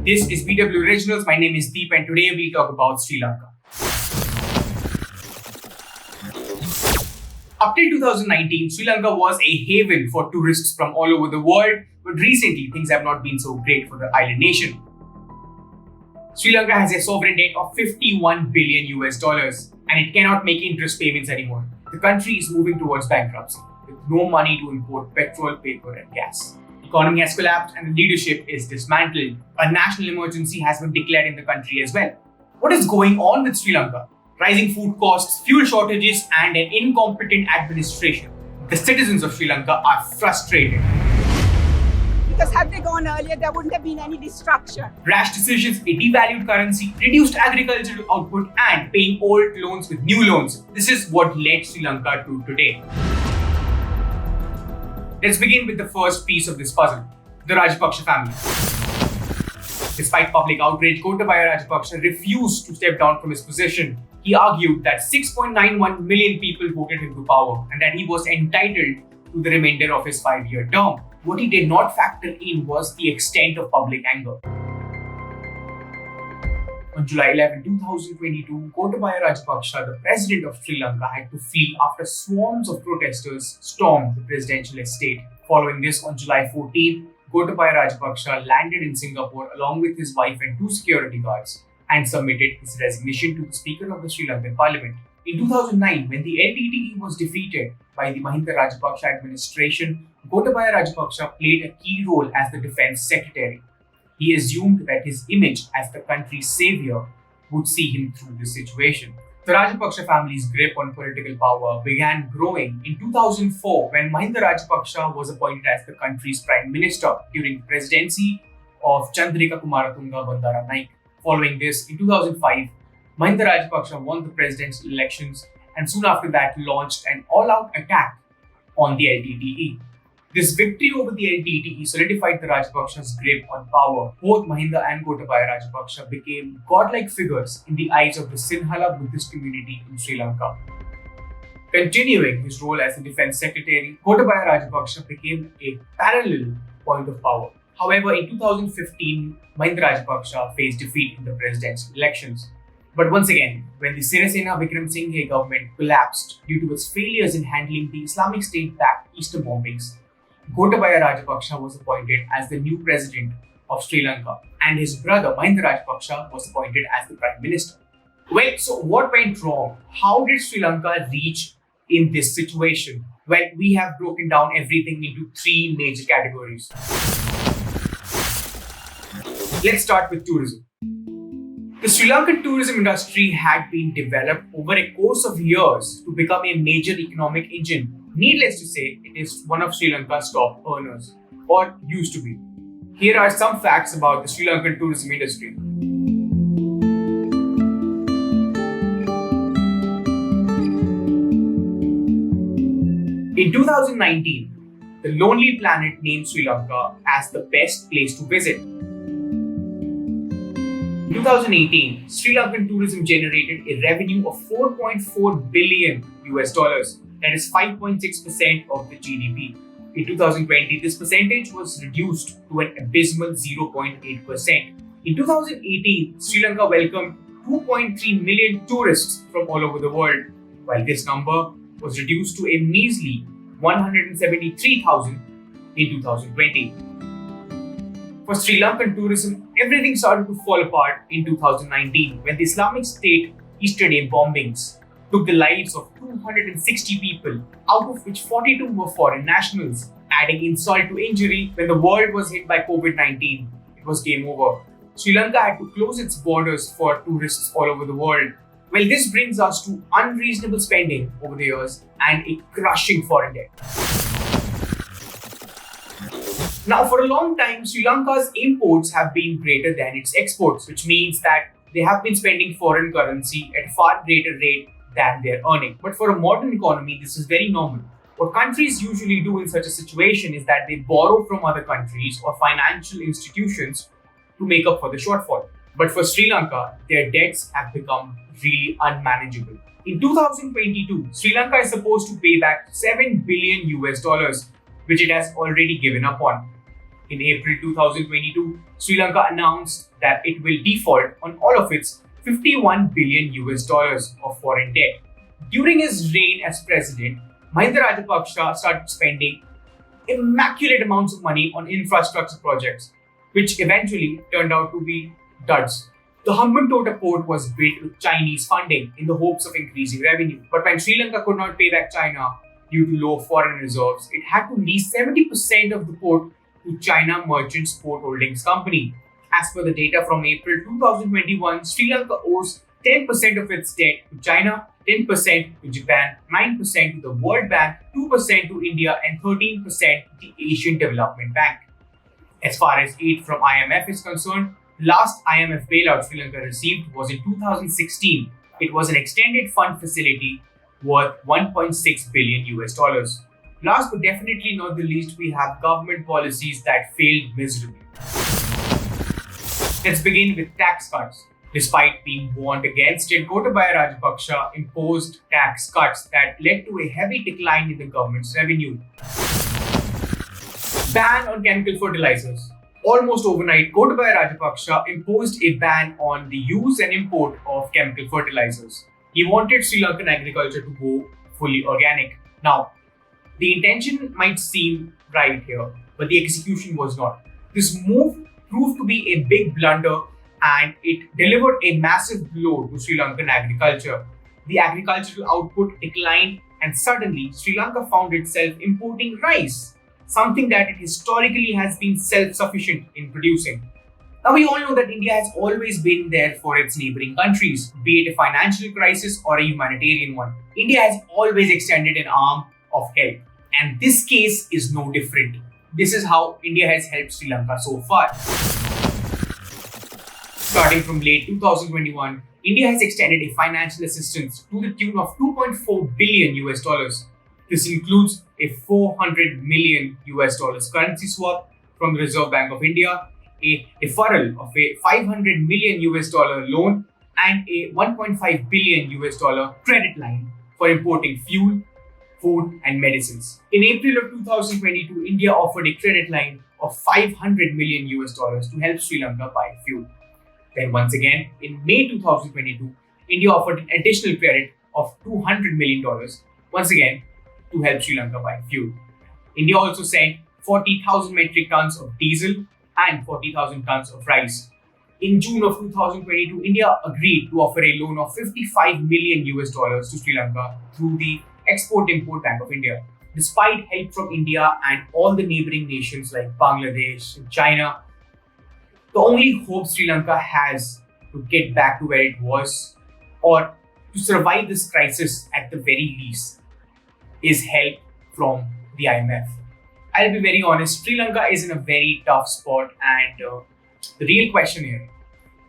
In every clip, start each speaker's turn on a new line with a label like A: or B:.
A: This is BW Originals. My name is Deep and today we'll talk about Sri Lanka. Up till 2019, Sri Lanka was a haven for tourists from all over the world, but recently things have not been so great for the island nation. Sri Lanka has a sovereign debt of 51 billion US dollars and it cannot make interest payments anymore. The country is moving towards bankruptcy with no money to import petrol, paper and gas. The economy has collapsed and the leadership is dismantled. A national emergency has been declared in the country as well. What is going on with Sri Lanka? Rising food costs, fuel shortages and an incompetent administration. The citizens of Sri Lanka are frustrated.
B: Because had they gone earlier, there wouldn't have been any destruction.
A: Rash decisions, a devalued currency, reduced agricultural output and paying old loans with new loans. This is what led Sri Lanka to today. Let's begin with the first piece of this puzzle, the Rajpaksha family. Despite public outrage, Gotabaya Rajpaksha refused to step down from his position. He argued that 6.91 million people voted him to power and that he was entitled to the remainder of his 5-year term. What he did not factor in was the extent of public anger. On July 11, 2022, Gotabaya Rajpaksha, the president of Sri Lanka, had to flee after swarms of protesters stormed the presidential estate. Following this, on July 14, Gotabaya Rajpaksha landed in Singapore along with his wife and 2 security guards and submitted his resignation to the Speaker of the Sri Lankan Parliament. In 2009, when the LTTE was defeated by the Mahinda Rajapaksa administration, Gotabaya Rajpaksha played a key role as the defense secretary. He assumed that his image as the country's savior would see him through this situation. The Rajpaksha family's grip on political power began growing in 2004 when Mahinda Rajpaksha was appointed as the country's prime minister during the presidency of Chandrika Kumaratunga Bandaranaike. Following this, in 2005, Mahinda Rajapaksa won the presidential elections and soon after that launched an all-out attack on the LTTE. This victory over the LTTE solidified the Rajpaksha's grip on power. Both Mahinda and Gotabaya Rajpaksha became godlike figures in the eyes of the Sinhala Buddhist community in Sri Lanka. Continuing his role as the defense secretary, Gotabaya Rajpaksha became a parallel point of power. However, in 2015, Mahinda Rajpaksha faced defeat in the presidential elections. But once again, when the Sirisena Wickremesinghe government collapsed due to its failures in handling the Islamic State-backed Easter bombings, Gotabaya Rajpaksha was appointed as the new president of Sri Lanka and his brother Mahinda Rajpaksha was appointed as the prime minister. Well, so what went wrong? How did Sri Lanka reach in this situation? Well, we have broken down everything into 3 major categories. Let's start with tourism. The Sri Lankan tourism industry had been developed over a course of years to become a major economic engine. Needless to say, it is one of Sri Lanka's top earners, or used to be. Here are some facts about the Sri Lankan tourism industry. In 2019, the Lonely Planet named Sri Lanka as the best place to visit. In 2018, Sri Lankan tourism generated a revenue of 4.4 billion US dollars. That is 5.6% of the GDP. In 2020, this percentage was reduced to an abysmal 0.8%. In 2018, Sri Lanka welcomed 2.3 million tourists from all over the world, while this number was reduced to a measly 173,000 in 2020. For Sri Lankan tourism, everything started to fall apart in 2019 when the Islamic State Easter Day bombings took the lives of 260 people, out of which 42 were foreign nationals. Adding insult to injury, when the world was hit by COVID-19, it was game over. Sri Lanka had to close its borders for tourists all over the world. Well, this brings us to unreasonable spending over the years and a crushing foreign debt. Now, for a long time, Sri Lanka's imports have been greater than its exports, which means that they have been spending foreign currency at a far greater rate than they're earning. But for a modern economy, this is very normal. What countries usually do in such a situation is that they borrow from other countries or financial institutions to make up for the shortfall. But for Sri Lanka, their debts have become really unmanageable. In 2022, Sri Lanka is supposed to pay back 7 billion US dollars, which it has already given up on. In April 2022, Sri Lanka announced that it will default on all of its 51 billion US dollars of foreign debt. During his reign as president, Mahinda Rajapaksa started spending immaculate amounts of money on infrastructure projects, which eventually turned out to be duds. The Hambantota port was built with Chinese funding in the hopes of increasing revenue. But when Sri Lanka could not pay back China due to low foreign reserves, it had to lease 70% of the port to China Merchants Port Holdings Company. As per the data from April 2021, Sri Lanka owes 10% of its debt to China, 10% to Japan, 9% to the World Bank, 2% to India, and 13% to the Asian Development Bank. As far as aid from IMF is concerned, the last IMF bailout Sri Lanka received was in 2016. It was an extended fund facility worth 1.6 billion US dollars. Last but definitely not the least, we have government policies that failed miserably. Let's begin with tax cuts. Despite being warned against it, Gotabaya Rajpaksha imposed tax cuts that led to a heavy decline in the government's revenue. Ban on chemical fertilizers. Almost overnight, Gotabaya Rajpaksha imposed a ban on the use and import of chemical fertilizers. He wanted Sri Lankan agriculture to go fully organic. Now, the intention might seem right here, but the execution was not. This move proved to be a big blunder and it delivered a massive blow to Sri Lankan agriculture. The agricultural output declined and suddenly Sri Lanka found itself importing rice, something that it historically has been self-sufficient in producing. Now we all know that India has always been there for its neighboring countries, be it a financial crisis or a humanitarian one. India has always extended an arm of help, and this case is no different. This is how India has helped Sri Lanka so far. Starting from late 2021, India has extended a financial assistance to the tune of 2.4 billion US dollars. This includes a 400 million US dollars currency swap from the Reserve Bank of India, a deferral of a 500 million US dollar loan, and a 1.5 billion US dollar credit line for importing fuel, food, and medicines. In April of 2022, India offered a credit line of 500 million US dollars to help Sri Lanka buy fuel. Then once again, in May 2022, India offered an additional credit of $200 million, once again, to help Sri Lanka buy fuel. India also sent 40,000 metric tons of diesel and 40,000 tons of rice. In June of 2022, India agreed to offer a loan of 55 million US dollars to Sri Lanka through the Export-Import Bank of India. Despite help from India and all the neighboring nations like Bangladesh and China, the only hope Sri Lanka has to get back to where it was, or to survive this crisis at the very least, is help from the IMF. I'll be very honest, Sri Lanka is in a very tough spot, and the real question here,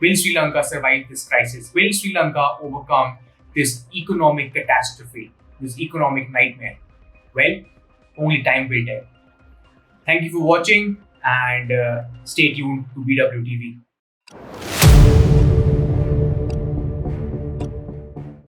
A: will Sri Lanka survive this crisis? Will Sri Lanka overcome this economic catastrophe, this economic nightmare? Well, only time will tell. Thank you for watching and stay tuned to BWTV.